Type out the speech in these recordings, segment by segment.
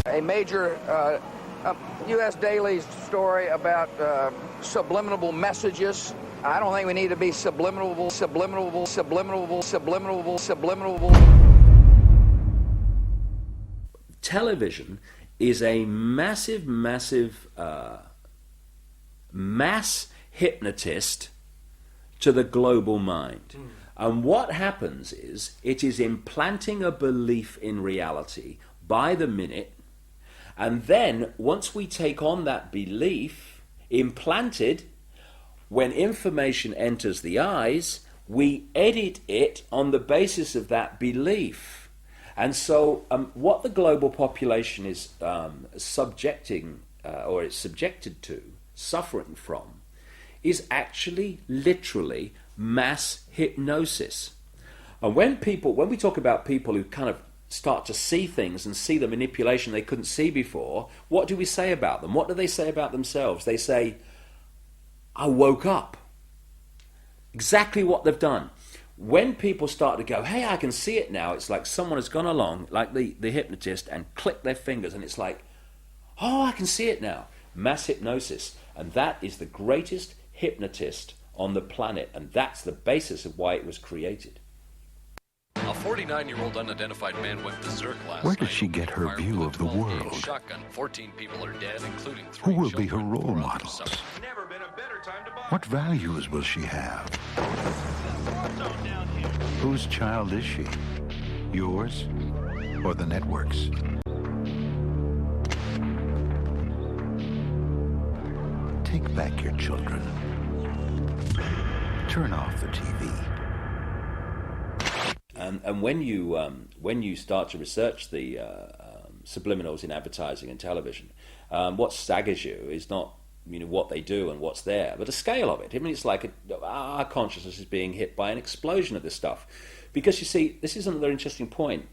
A major U.S. daily story about subliminal messages. I don't think we need to be subliminal. Television is a massive mass hypnotist to the global mind. And what happens is it is implanting a belief in reality by the minute, and then once we take on that belief implanted, when information enters the eyes, we edit it on the basis of that belief. And so what the global population is subjected to, suffering from, is actually literally mass hypnosis. And when we talk about people who kind of start to see things and see the manipulation they couldn't see before, what do we say about them? What do they say about themselves? They say, I woke up. Exactly what they've done. When people start to go, hey, I can see it now, it's like someone has gone along, like the hypnotist, and clicked their fingers, and it's like, oh, I can see it now. Mass hypnosis. And that is the greatest hypnotist on the planet, and that's the basis of why it was created. A 49-year-old unidentified man went berserk last night. Where does she get her view of the world? Shotgun. 14 people are dead, including 3 Who will be her children. role model? Never been a better time to buy. What values will she have? Whose child is she? Yours or the network's? Take back your children. Turn off the TV. And when you start to research the subliminals in advertising and television, what staggers you is not what they do and what's there, but the scale of it. I mean, it's like our consciousness is being hit by an explosion of this stuff. Because you see, this is another interesting point.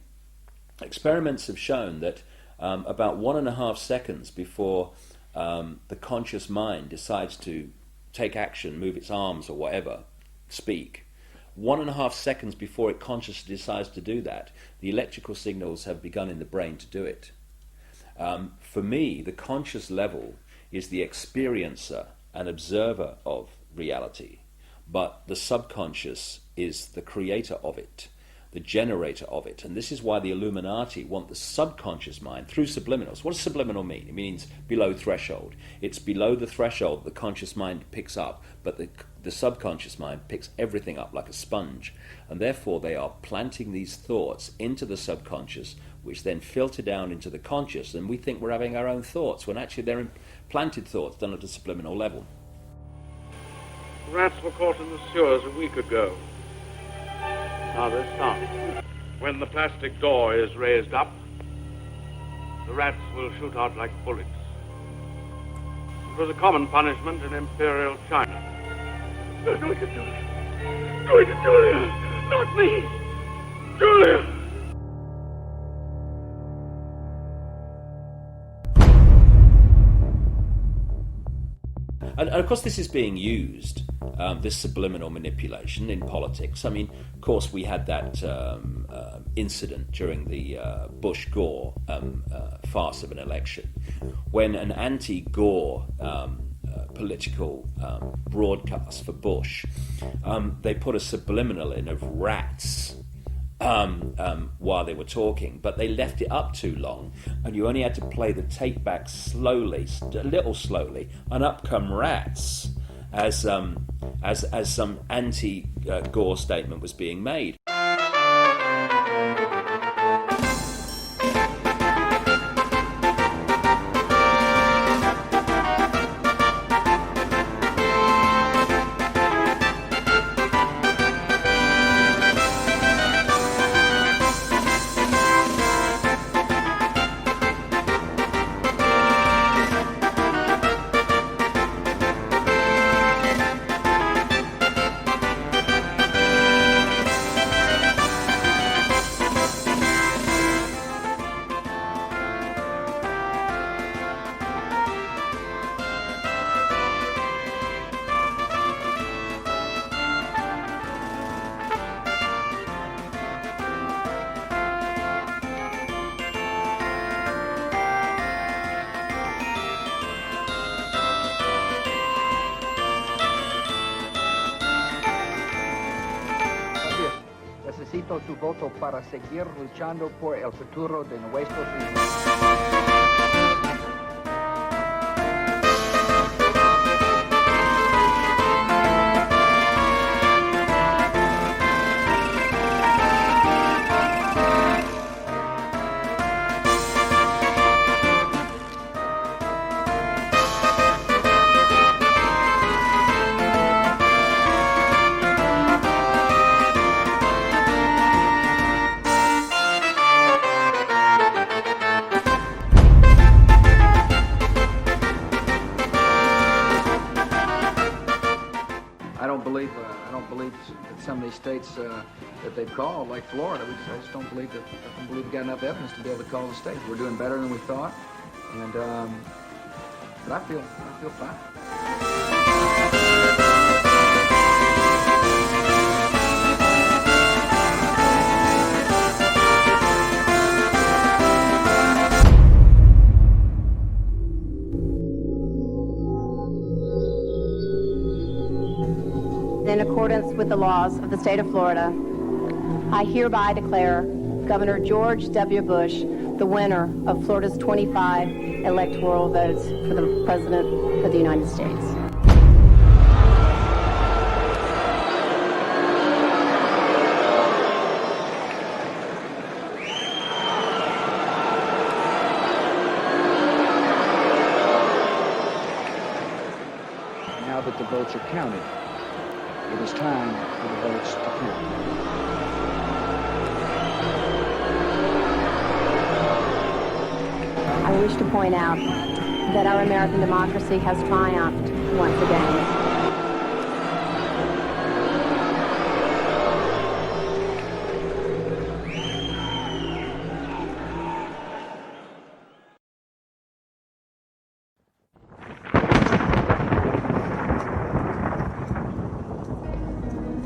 Experiments have shown that about 1.5 seconds before the conscious mind decides to take action, move its arms or whatever, speak, 1.5 seconds before it consciously decides to do that, the electrical signals have begun in the brain to do it. For me, the conscious level is the experiencer and observer of reality, but the subconscious is the creator of it, the generator of it. And this is why the Illuminati want the subconscious mind through subliminals. What does subliminal mean? It means below threshold. It's below the threshold the conscious mind picks up, but the subconscious mind picks everything up like a sponge. And therefore they are planting these thoughts into the subconscious, which then filter down into the conscious, and we think we're having our own thoughts, when actually they're implanted thoughts done at a subliminal level. Rats were caught in the sewers a week ago. Now they're stopped. When the plastic door is raised up, the rats will shoot out like bullets. It was a common punishment in Imperial China. Do it to Julia. Do it to Julia. Not me. Julia. And of course this is being used, this subliminal manipulation, in politics. I mean, of course we had that incident during the Bush-Gore farce of an election, when an anti-Gore political broadcast for Bush, they put a subliminal in of rats while they were talking, but they left it up too long, and you only had to play the tape back slowly, a little slowly, and up come rats as some anti-Gore statement was being made. solicito tu voto para seguir luchando por el futuro de nuestros hijos. I don't believe that some of these states that they've called, like Florida, I just don't believe we got enough evidence to be able to call the state. We're doing better than we thought, and but I feel fine. In accordance with the laws of the state of Florida, I hereby declare Governor George W. Bush the winner of Florida's 25 electoral votes for the President of the United States. Now that the votes are counted, it is time for the votes to count. I wish to point out that our American democracy has triumphed once again.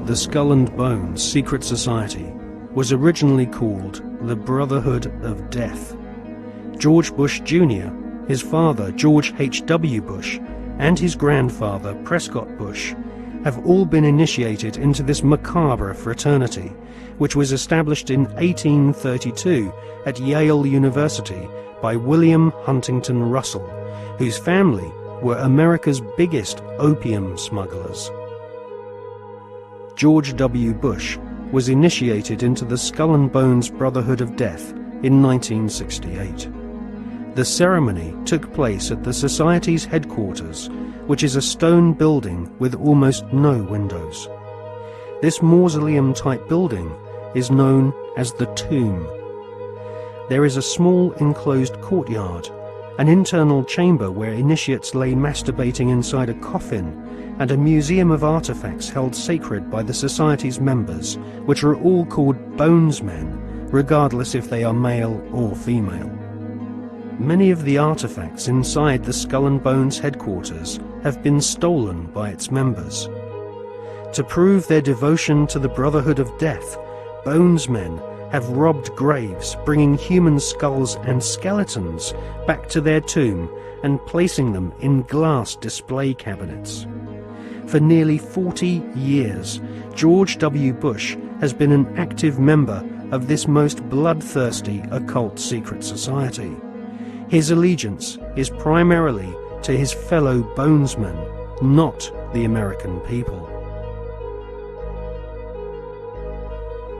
The Skull and Bones secret society was originally called the Brotherhood of Death. George Bush Jr., his father George H.W. Bush, and his grandfather Prescott Bush have all been initiated into this macabre fraternity, which was established in 1832 at Yale University by William Huntington Russell, whose family were America's biggest opium smugglers. George W. Bush was initiated into the Skull and Bones Brotherhood of Death in 1968. The ceremony took place at the Society's headquarters, which is a stone building with almost no windows. This mausoleum-type building is known as the Tomb. There is a small enclosed courtyard, an internal chamber where initiates lay masturbating inside a coffin, and a museum of artifacts held sacred by the Society's members, which are all called Bonesmen, regardless if they are male or female. Many of the artifacts inside the Skull and Bones headquarters have been stolen by its members. To prove their devotion to the Brotherhood of Death, Bonesmen have robbed graves, bringing human skulls and skeletons back to their tomb and placing them in glass display cabinets. For nearly 40 years, George W. Bush has been an active member of this most bloodthirsty occult secret society. His allegiance is primarily to his fellow Bonesmen, not the American people.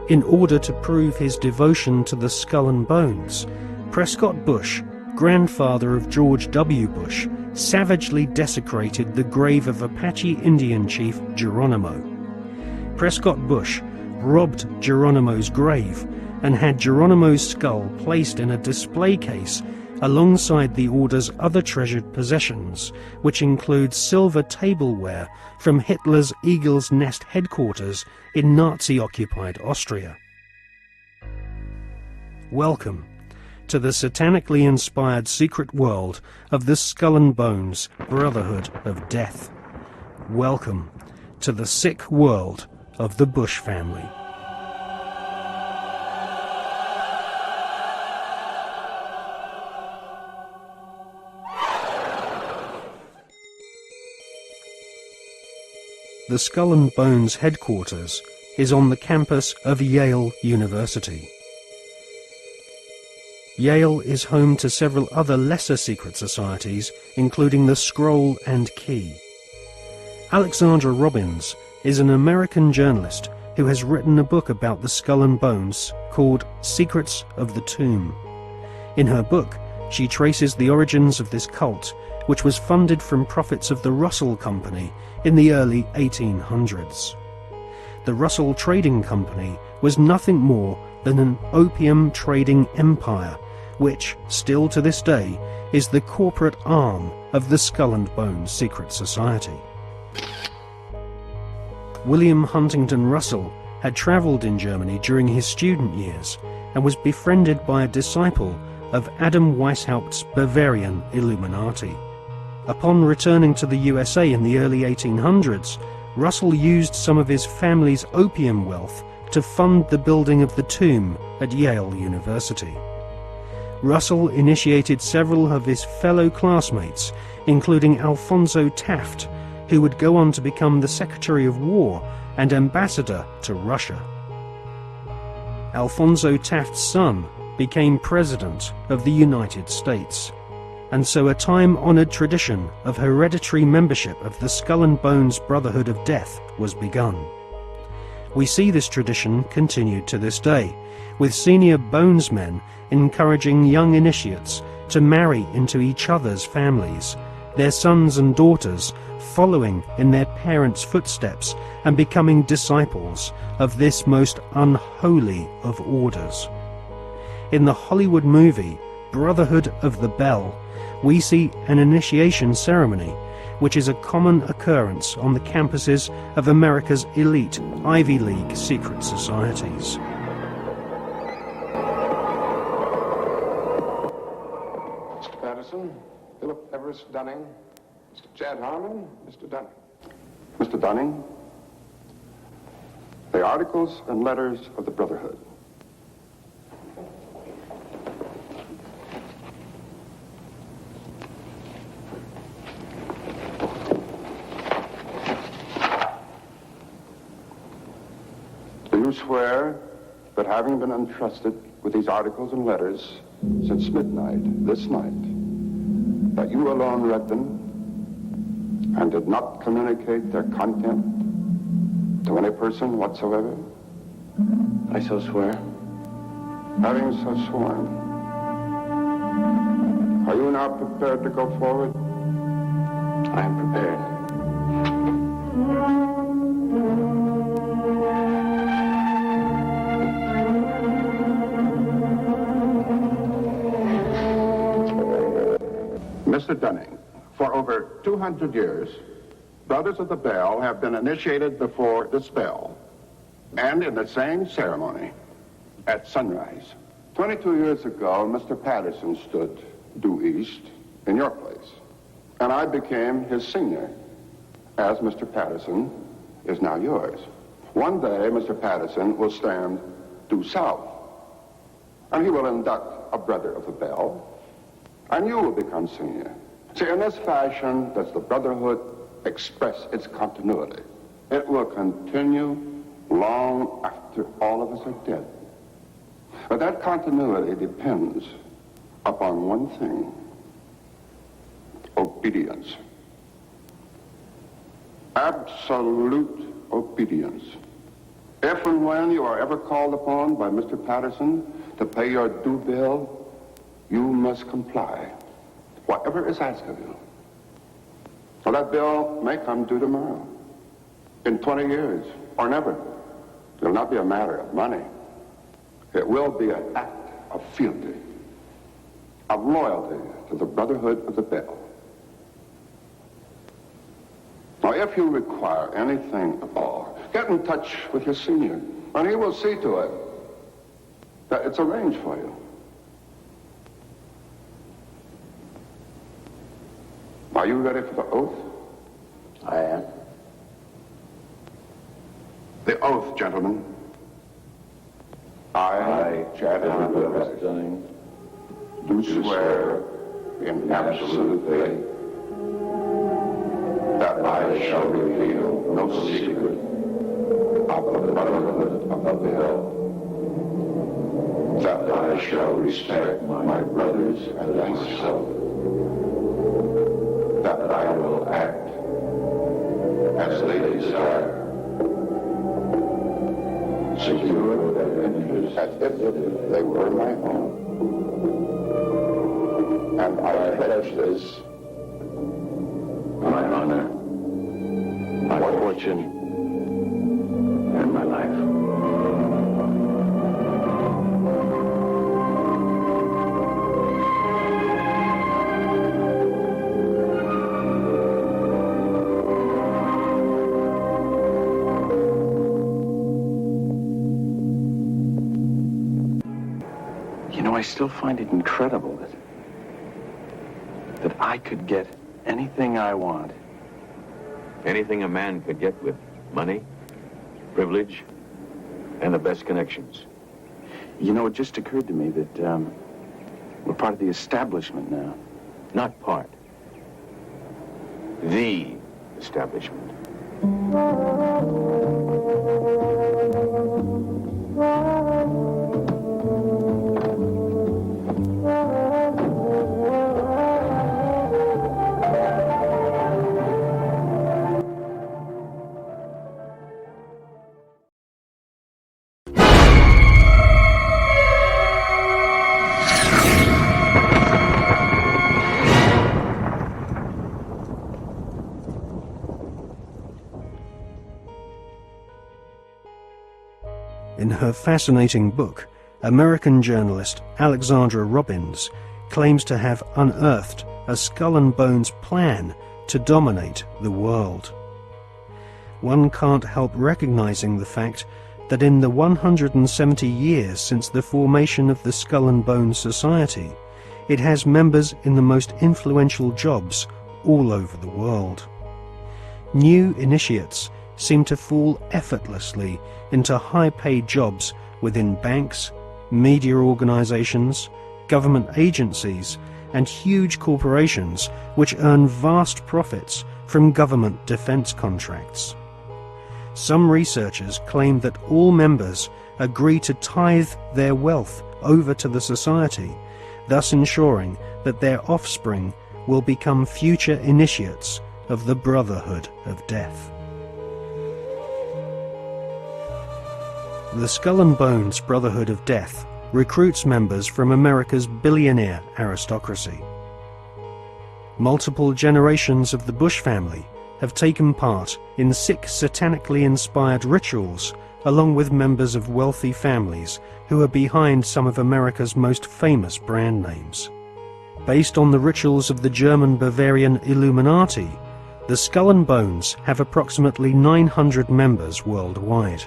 In order to prove his devotion to the Skull and Bones, Prescott Bush, grandfather of George W. Bush, savagely desecrated the grave of Apache Indian chief Geronimo. Prescott Bush robbed Geronimo's grave and had Geronimo's skull placed in a display case alongside the order's other treasured possessions, which include silver tableware from Hitler's Eagle's Nest headquarters in Nazi-occupied Austria. Welcome to the satanically inspired secret world of the Skull and Bones Brotherhood of Death. Welcome to the sick world of the Bush family. The Skull and Bones headquarters is on the campus of Yale University. Yale is home to several other lesser secret societies, including the Scroll and Key. Alexandra Robbins is an American journalist who has written a book about the Skull and Bones called Secrets of the Tomb. In her book, she traces the origins of this cult, which was funded from profits of the Russell Company in the early 1800s. The Russell Trading Company was nothing more than an opium trading empire, which, still to this day, is the corporate arm of the Skull and Bones Secret Society. William Huntington Russell had travelled in Germany during his student years and was befriended by a disciple of Adam Weishaupt's Bavarian Illuminati. Upon returning to the USA in the early 1800s, Russell used some of his family's opium wealth to fund the building of the tomb at Yale University. Russell initiated several of his fellow classmates, including Alphonso Taft, who would go on to become the Secretary of War and ambassador to Russia. Alphonso Taft's son became President of the United States, and so a time-honored tradition of hereditary membership of the Skull and Bones Brotherhood of Death was begun. We see this tradition continued to this day, with senior Bonesmen encouraging young initiates to marry into each other's families, their sons and daughters following in their parents' footsteps and becoming disciples of this most unholy of orders. In the Hollywood movie Brotherhood of the Bell, we see an initiation ceremony, which is a common occurrence on the campuses of America's elite Ivy League secret societies. Mr. Patterson, Philip Everest Dunning, Mr. Chad Harmon, Mr. Dunning. Mr. Dunning, the articles and letters of the Brotherhood. Do you swear that having been entrusted with these articles and letters since midnight this night, that you alone read them and did not communicate their content to any person whatsoever? I so swear. Having so sworn, are you now prepared to go forward? I am prepared. Mr. Dunning, for over 200 years, Brothers of the Bell have been initiated before the spell, and in the same ceremony, at sunrise. 22 years ago, Mr. Patterson stood due east in your place, and I became his senior, as Mr. Patterson is now yours. One day, Mr. Patterson will stand due south, and he will induct a Brother of the Bell, and you will become senior. See, in this fashion does the Brotherhood express its continuity. It will continue long after all of us are dead. But that continuity depends upon one thing: obedience. Absolute obedience. If and when you are ever called upon by Mr. Patterson to pay your due bill, you must comply, whatever is asked of you. Well, that bill may come due tomorrow, in 20 years, or never. It will not be a matter of money. It will be an act of fealty, of loyalty to the Brotherhood of the Bell. Now, if you require anything at all, get in touch with your senior, and he will see to it that it's arranged for you. Are you ready for the oath? I am. The oath, gentlemen. I, Chad Everest Dunning, do swear in absolute faith that I shall reveal no secret of the Brotherhood of the Veil, that I shall respect my brothers and myself, that I will act as they desire, secure their interests as if they were my own. And I pledge this, my honor, my fortune, and my life. You know, I still find it incredible that I could get anything I want. Anything a man could get with money, privilege, and the best connections. You know, it just occurred to me that we're part of the establishment now. Not part. The establishment. In her fascinating book, American journalist Alexandra Robbins claims to have unearthed a skull and bones plan to dominate the world. One can't help recognizing the fact that in the 170 years since the formation of the Skull and Bones Society, it has members in the most influential jobs all over the world. New initiates seem to fall effortlessly into high-paid jobs within banks, media organizations, government agencies, and huge corporations which earn vast profits from government defense contracts. Some researchers claim that all members agree to tithe their wealth over to the society, thus ensuring that their offspring will become future initiates of the Brotherhood of Death. The Skull and Bones Brotherhood of Death recruits members from America's billionaire aristocracy. Multiple generations of the Bush family have taken part in 6 satanically inspired rituals, along with members of wealthy families who are behind some of America's most famous brand names. Based on the rituals of the German Bavarian Illuminati, the Skull and Bones have approximately 900 members worldwide.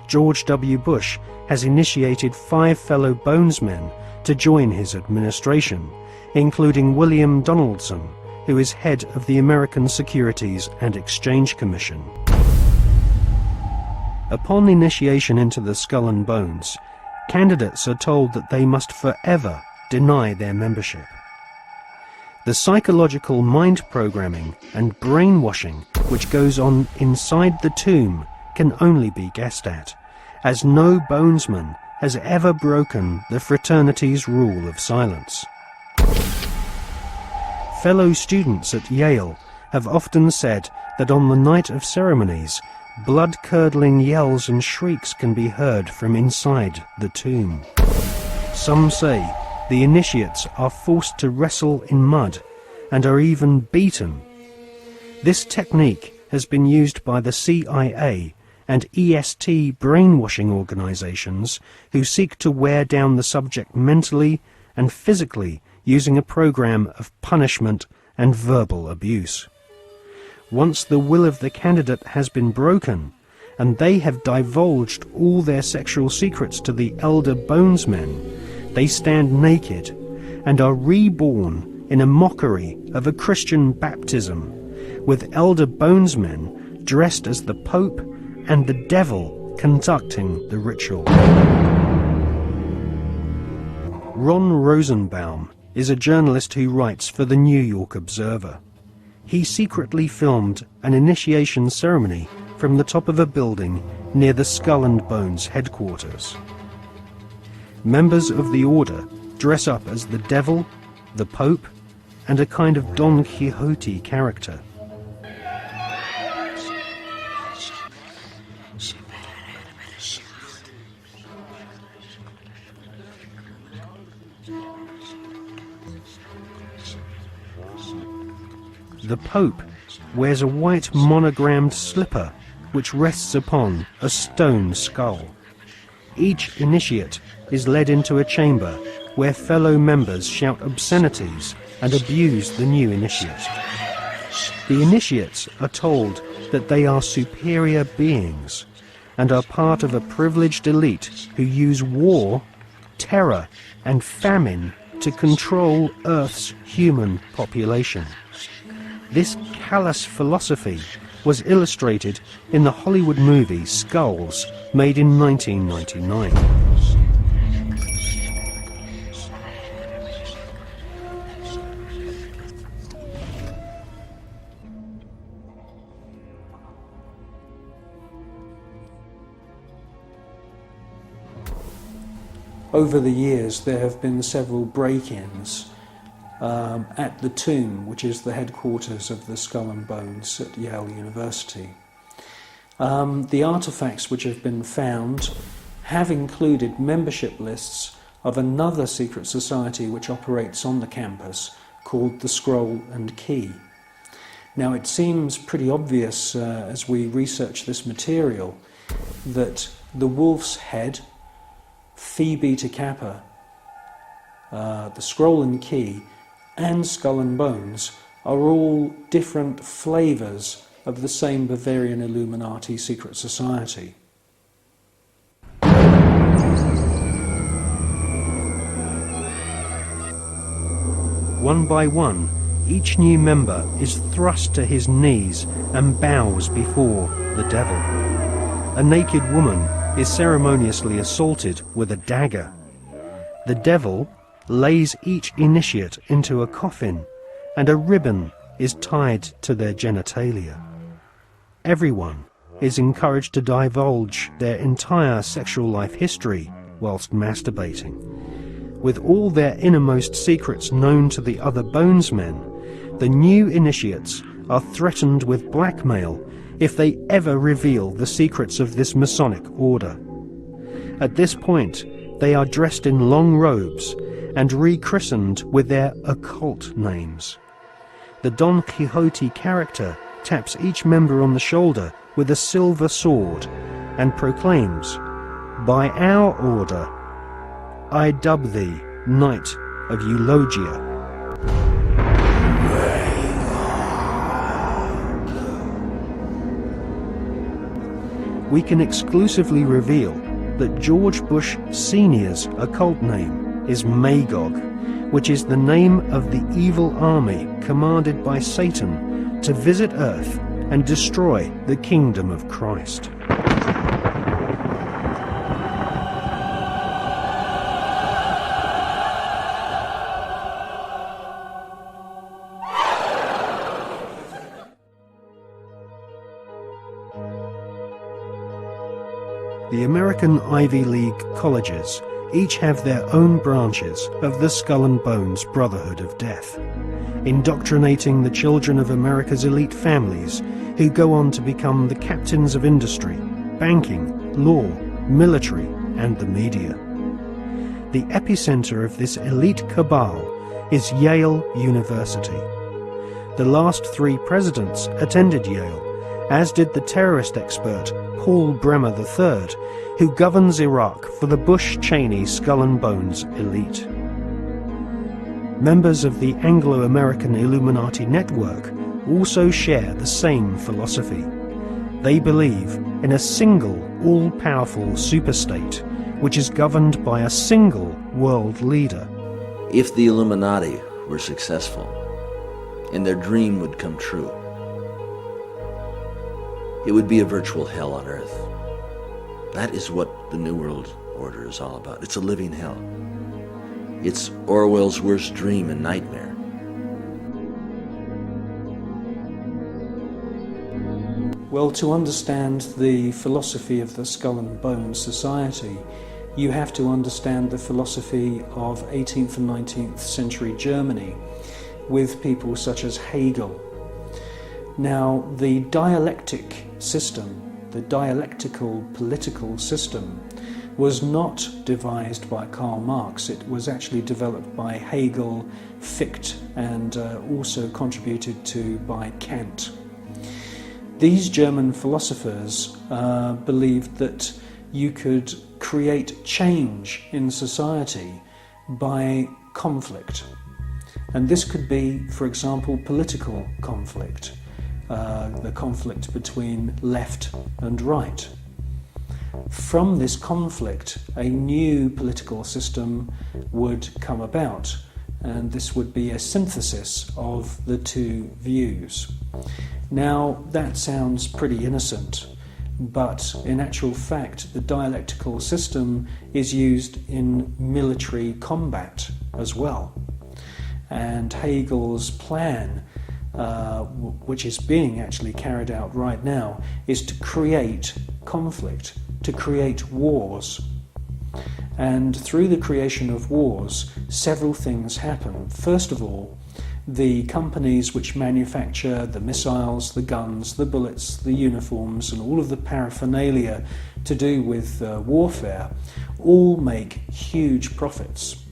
George W. Bush has initiated 5 fellow Bonesmen to join his administration, including William Donaldson, who is head of the American Securities and Exchange Commission. Upon initiation into the Skull and Bones, candidates are told that they must forever deny their membership. The psychological mind programming and brainwashing which goes on inside the tomb can only be guessed at, as no Bonesman has ever broken the fraternity's rule of silence. Fellow students at Yale have often said that on the night of ceremonies, blood-curdling yells and shrieks can be heard from inside the tomb. Some say the initiates are forced to wrestle in mud and are even beaten. This technique has been used by the CIA and EST brainwashing organizations who seek to wear down the subject mentally and physically using a program of punishment and verbal abuse. Once the will of the candidate has been broken, and they have divulged all their sexual secrets to the elder Bonesmen, they stand naked and are reborn in a mockery of a Christian baptism, with elder Bonesmen dressed as the Pope and the devil conducting the ritual. Ron Rosenbaum is a journalist who writes for the New York Observer. He secretly filmed an initiation ceremony from the top of a building near the Skull and Bones headquarters. Members of the order dress up as the devil, the Pope, and a kind of Don Quixote character. The Pope wears a white monogrammed slipper which rests upon a stone skull. Each initiate is led into a chamber where fellow members shout obscenities and abuse the new initiate. The initiates are told that they are superior beings and are part of a privileged elite who use war, terror, and famine to control Earth's human population. This callous philosophy was illustrated in the Hollywood movie Skulls, made in 1999. Over the years, there have been several break-ins at the tomb, which is the headquarters of the Skull and Bones at Yale University. The artefacts which have been found have included membership lists of another secret society which operates on the campus called the Scroll and Key. Now, it seems pretty obvious as we research this material that the Wolf's Head, Phi Beta Kappa, the Scroll and Key, and Skull and Bones are all different flavours of the same Bavarian Illuminati secret society. One by one, each new member is thrust to his knees and bows before the devil. A naked woman is ceremoniously assaulted with a dagger. The devil lays each initiate into a coffin, and a ribbon is tied to their genitalia. Everyone is encouraged to divulge their entire sexual life history whilst masturbating. With all their innermost secrets known to the other Bonesmen, the new initiates are threatened with blackmail if they ever reveal the secrets of this Masonic order. At this point, they are dressed in long robes and rechristened with their occult names. The Don Quixote character taps each member on the shoulder with a silver sword and proclaims, "By our order, I dub thee Knight of Eulogia." We can exclusively reveal that George Bush Sr.'s occult name is Magog, which is the name of the evil army commanded by Satan to visit Earth and destroy the kingdom of Christ. The American Ivy League colleges each have their own branches of the Skull and Bones Brotherhood of Death, indoctrinating the children of America's elite families who go on to become the captains of industry, banking, law, military, and the media. The epicenter of this elite cabal is Yale University. The last 3 presidents attended Yale, as did the terrorist expert Paul Bremer III, who governs Iraq for the Bush-Cheney Skull and Bones elite. Members of the Anglo-American Illuminati network also share the same philosophy. They believe in a single, all-powerful superstate, which is governed by a single world leader. If the Illuminati were successful, and their dream would come true, it would be a virtual hell on earth. That is what the New World Order is all about. It's a living hell. It's Orwell's worst dream and nightmare. Well, to understand the philosophy of the Skull and Bones Society, you have to understand the philosophy of 18th and 19th century Germany with people such as Hegel. Now, the dialectic system, the dialectical political system, was not devised by Karl Marx. It was actually developed by Hegel, Fichte, and also contributed to by Kant. These German philosophers believed that you could create change in society by conflict. And this could be, for example, political conflict, the conflict between left and right. From this conflict, a new political system would come about, and this would be a synthesis of the two views. Now, that sounds pretty innocent, but in actual fact, the dialectical system is used in military combat as well. And Hegel's plan, which is being actually carried out right now, is to create conflict, to create wars. And through the creation of wars, several things happen. First of all, the companies which manufacture the missiles, the guns, the bullets, the uniforms, and all of the paraphernalia to do with warfare all make huge profits.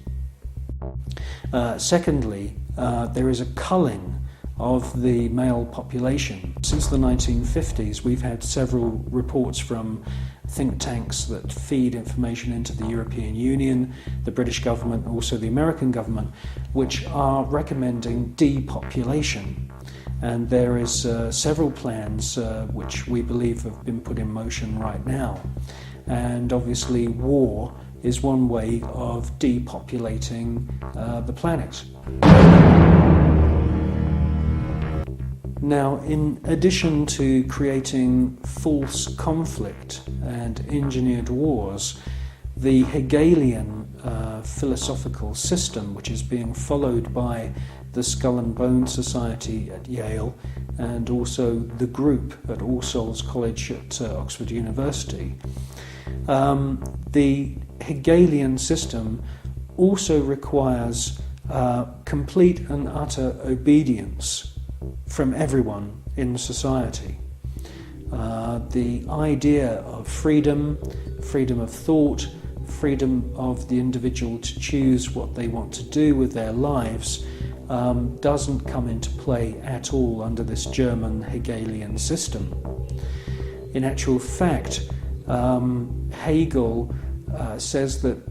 Secondly, there is a culling of the male population. Since the 1950s, we've had several reports from think tanks that feed information into the European Union, the British government, also the American government, which are recommending depopulation. And there is several plans which we believe have been put in motion right now. And obviously war is one way of depopulating the planet. Now, in addition to creating false conflict and engineered wars, the Hegelian philosophical system, which is being followed by the Skull and Bones Society at Yale and also the group at All Souls College at Oxford University, the Hegelian system also requires complete and utter obedience from everyone in society. The idea of freedom, freedom of thought, freedom of the individual to choose what they want to do with their lives doesn't come into play at all under this German Hegelian system. In actual fact, Hegel says that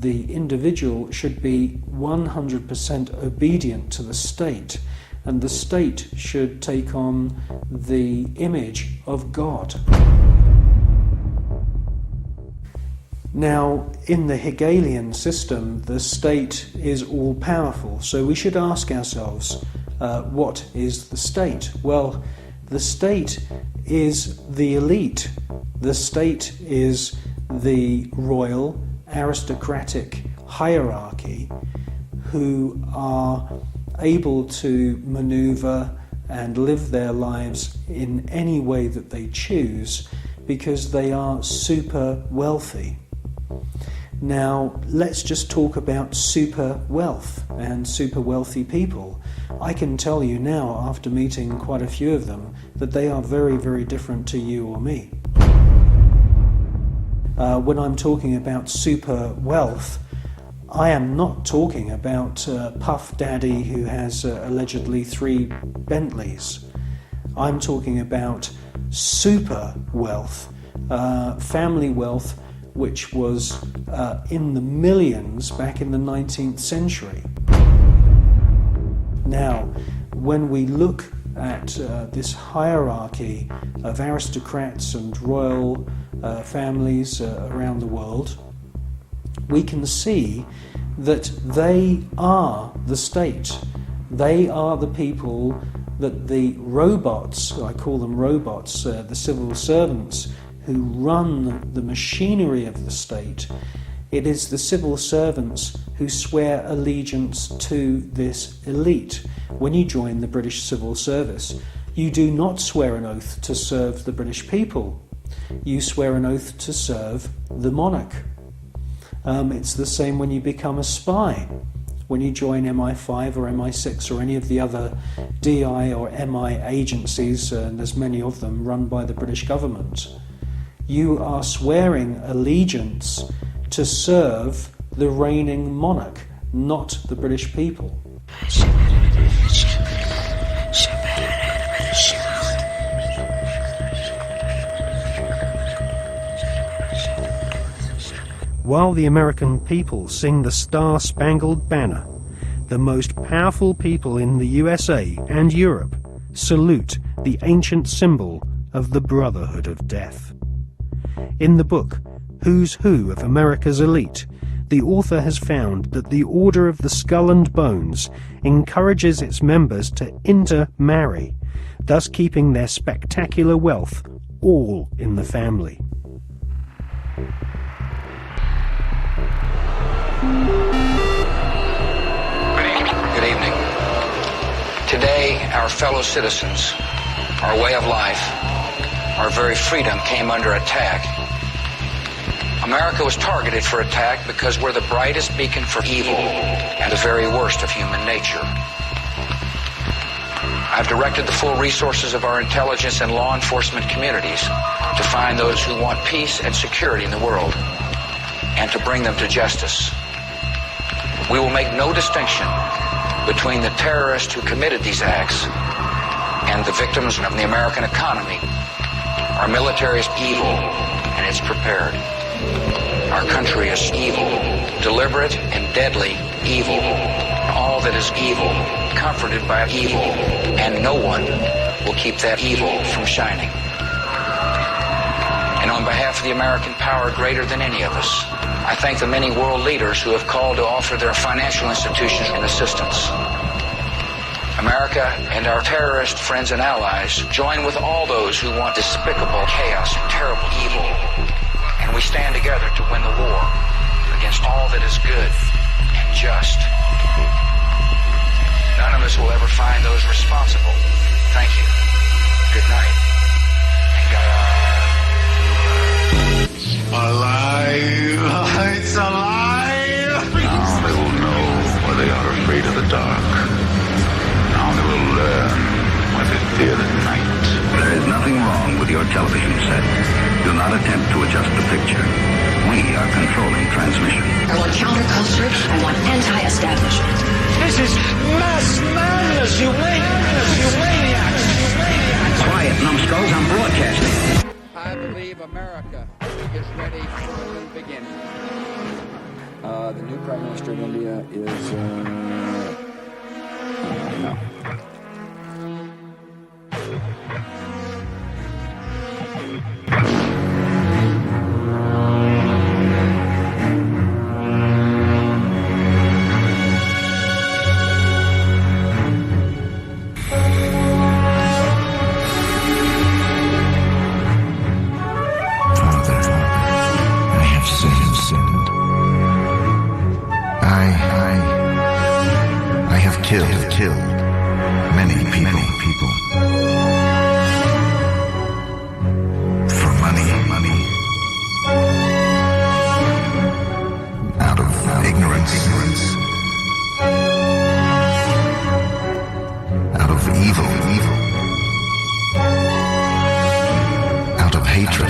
the individual should be 100% obedient to the state, and the state should take on the image of God. Now, in the Hegelian system, the state is all-powerful, so we should ask ourselves, what is the state? Well, the state is the elite. The state is the royal, aristocratic hierarchy who are able to maneuver and live their lives in any way that they choose because they are super wealthy. Now, let's just talk about super wealth and super wealthy people. I can tell you now, after meeting quite a few of them, that they are very, very different to you or me. When I'm talking about super wealth, I am not talking about Puff Daddy who has allegedly 3 Bentleys. I'm talking about super wealth, family wealth, which was in the millions back in the 19th century. Now, when we look at this hierarchy of aristocrats and royal families around the world, we can see that they are the state. They are the people that the robots, I call them robots, the civil servants who run the machinery of the state. It is the civil servants who swear allegiance to this elite. When you join the British civil service, You do not swear an oath to serve the British people. You swear an oath to serve the monarch. It's the same when you become a spy. When you join MI5 or MI6 or any of the other DI or MI agencies, and there's many of them run by the British government, you are swearing allegiance to serve the reigning monarch, not the British people. While the American people sing the Star-Spangled Banner, the most powerful people in the USA and Europe salute the ancient symbol of the Brotherhood of Death. In the book, Who's Who of America's Elite, the author has found that the Order of the Skull and Bones encourages its members to intermarry, thus keeping their spectacular wealth all in the family. Good evening. Today, our fellow citizens, our way of life, our very freedom came under attack. America was targeted for attack because we're the brightest beacon for evil and the very worst of human nature. I've directed the full resources of our intelligence and law enforcement communities to find those who want peace and security in the world and to bring them to justice. We will make no distinction between the terrorists who committed these acts and the victims of the American economy. Our military is evil, and it's prepared. Our country is evil, deliberate and deadly evil. All that is evil, comforted by evil, and no one will keep that evil from shining. And on behalf of the American power greater than any of us, I thank the many world leaders who have called to offer their financial institutions and assistance. America and our terrorist friends and allies join with all those who want despicable chaos and terrible evil. And we stand together to win the war against all that is good and just. None of us will ever find those responsible. Thank you. Good night. And God. Alive! It's alive! Now they will know why they are afraid of the dark. Now they will learn why they fear the night. There is nothing wrong with your television set. Do not attempt to adjust the picture. We are controlling transmission. I want counterculture. I want anti-establishment. This is mass madness, you maniacs! Quiet, numbskulls, I'm broadcasting. I believe America is ready for a new beginning. The new Prime Minister of India is, no. Killed many people. For money. Out of ignorance. Out of evil. Out of hatred.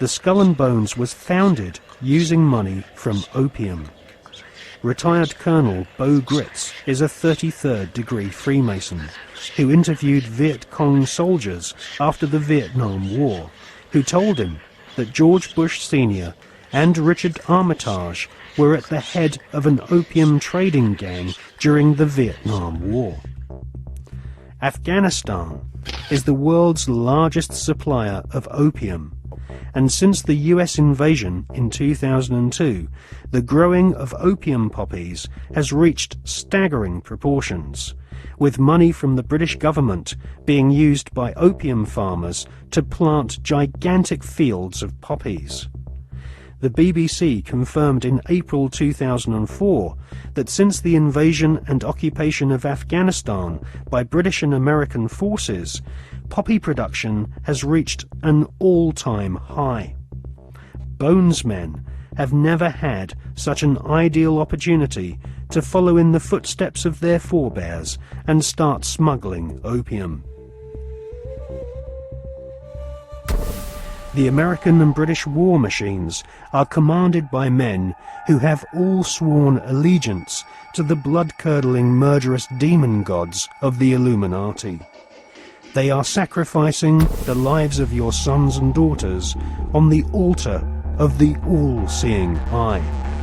the Skull and Bones was founded using money from opium. Retired Colonel Beau Gritz is a 33rd degree Freemason who interviewed Viet Cong soldiers after the Vietnam War, who told him that George Bush Sr. and Richard Armitage were at the head of an opium trading gang during the Vietnam War. Afghanistan is the world's largest supplier of opium, and since the US invasion in 2002, the growing of opium poppies has reached staggering proportions, with money from the British government being used by opium farmers to plant gigantic fields of poppies. The BBC confirmed in April 2004 that since the invasion and occupation of Afghanistan by British and American forces, poppy production has reached an all-time high. Bonesmen have never had such an ideal opportunity to follow in the footsteps of their forebears and start smuggling opium. The American and British war machines are commanded by men who have all sworn allegiance to the blood-curdling murderous demon gods of the Illuminati. They are sacrificing the lives of your sons and daughters on the altar of the all-seeing eye.